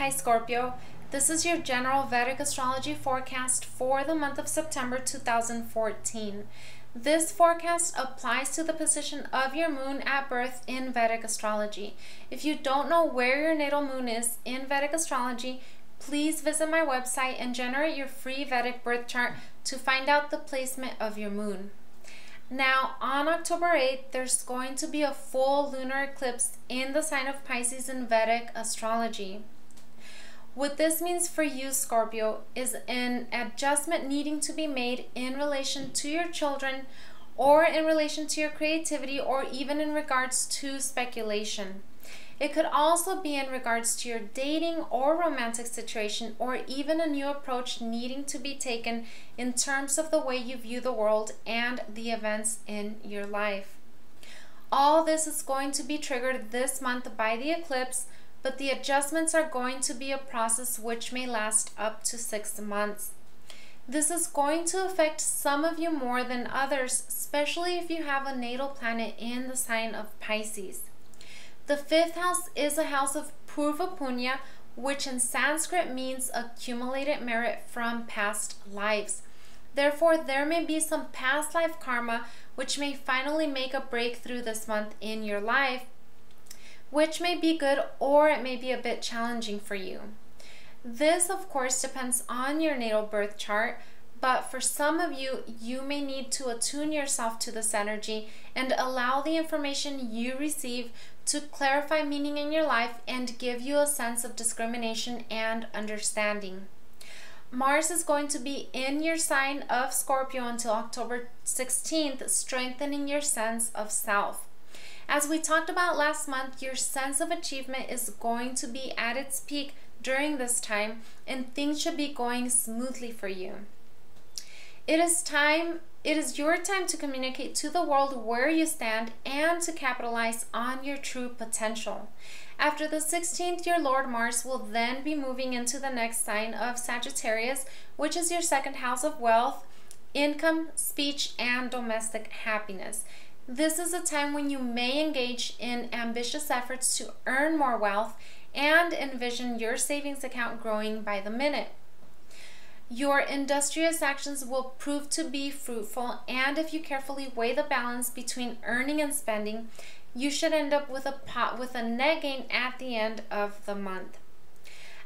Hi Scorpio, this is your general Vedic astrology forecast for the month of September 2014. This forecast applies to the position of your moon at birth in Vedic astrology. If you don't know where your natal moon is in Vedic astrology, please visit my website and generate your free Vedic birth chart to find out the placement of your moon. Now, on October 8th, there's going to be a full lunar eclipse in the sign of Pisces in Vedic astrology. What this means for you, Scorpio, is an adjustment needing to be made in relation to your children or in relation to your creativity or even in regards to speculation. It could also be in regards to your dating or romantic situation or even a new approach needing to be taken in terms of the way you view the world and the events in your life. All this is going to be triggered this month by the eclipse, but the adjustments are going to be a process which may last up to 6 months. This is going to affect some of you more than others, especially if you have a natal planet in the sign of Pisces. The 5th house is a house of Purva Punya, which in Sanskrit means accumulated merit from past lives. Therefore, there may be some past life karma which may finally make a breakthrough this month in your life, which may be good or it may be a bit challenging for you. This, of course, depends on your natal birth chart, but for some of you, you may need to attune yourself to this energy and allow the information you receive to clarify meaning in your life and give you a sense of discrimination and understanding. Mars is going to be in your sign of Scorpio until October 16th, strengthening your sense of self. As we talked about last month, your sense of achievement is going to be at its peak during this time, and things should be going smoothly for you. It is your time to communicate to the world where you stand and to capitalize on your true potential. After the 16th, your Lord Mars will then be moving into the next sign of Sagittarius, which is your 2nd house of wealth, income, speech, and domestic happiness. This is a time when you may engage in ambitious efforts to earn more wealth and envision your savings account growing by the minute. Your industrious actions will prove to be fruitful, and if you carefully weigh the balance between earning and spending, you should end up with a net gain at the end of the month.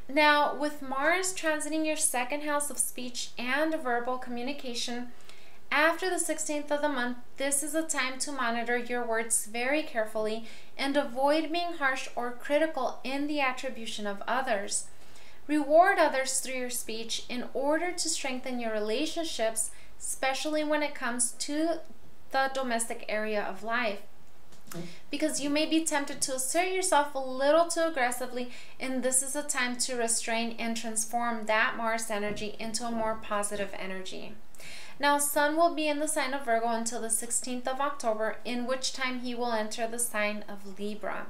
Now, with Mars transiting your 2nd house of speech and verbal communication, after the 16th of the month, this is a time to monitor your words very carefully and avoid being harsh or critical in the attribution of others. Reward others through your speech in order to strengthen your relationships, especially when it comes to the domestic area of life. Because you may be tempted to assert yourself a little too aggressively, and this is a time to restrain and transform that Mars energy into a more positive energy. Now, Sun will be in the sign of Virgo until the 16th of October, in which time he will enter the sign of Libra.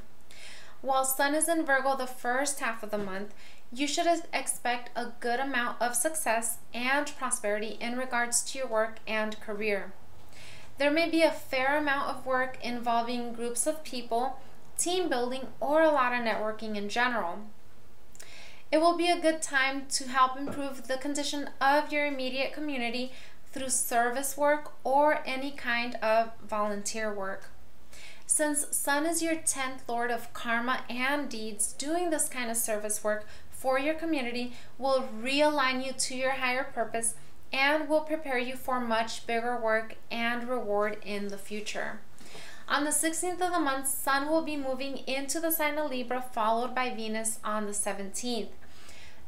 While Sun is in Virgo the first half of the month, you should expect a good amount of success and prosperity in regards to your work and career. There may be a fair amount of work involving groups of people, team building, or a lot of networking in general. It will be a good time to help improve the condition of your immediate community through service work or any kind of volunteer work. Since Sun is your 10th lord of karma and deeds, doing this kind of service work for your community will realign you to your higher purpose and will prepare you for much bigger work and reward in the future. On the 16th of the month, Sun will be moving into the sign of Libra, followed by Venus on the 17th.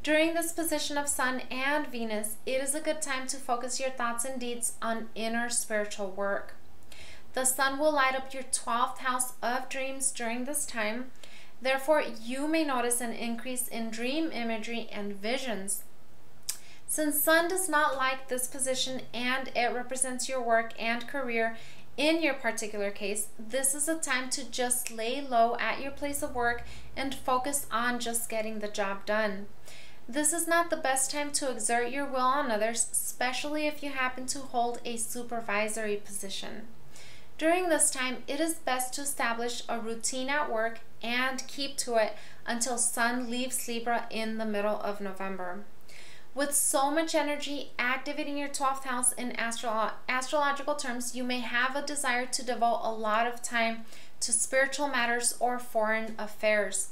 During this position of Sun and Venus, it is a good time to focus your thoughts and deeds on inner spiritual work. The Sun will light up your 12th house of dreams during this time. Therefore, you may notice an increase in dream imagery and visions. Since Sun does not like this position and it represents your work and career in your particular case, this is a time to just lay low at your place of work and focus on just getting the job done. This is not the best time to exert your will on others, especially if you happen to hold a supervisory position. During this time, it is best to establish a routine at work and keep to it until Sun leaves Libra in the middle of November. With so much energy activating your 12th house in astrological terms, you may have a desire to devote a lot of time to spiritual matters or foreign affairs.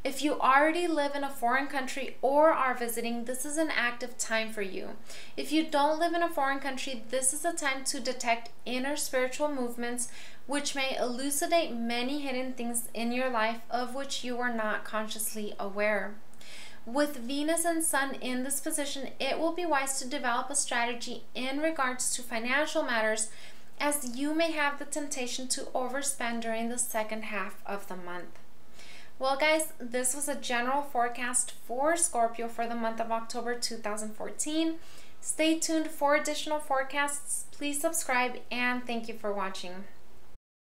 If you already live in a foreign country or are visiting, this is an active time for you. If you don't live in a foreign country, this is a time to detect inner spiritual movements, which may elucidate many hidden things in your life of which you are not consciously aware. With Venus and Sun in this position, it will be wise to develop a strategy in regards to financial matters, as you may have the temptation to overspend during the second half of the month. Well guys, this was a general forecast for Scorpio for the month of October 2014. Stay tuned for additional forecasts. Please subscribe and thank you for watching.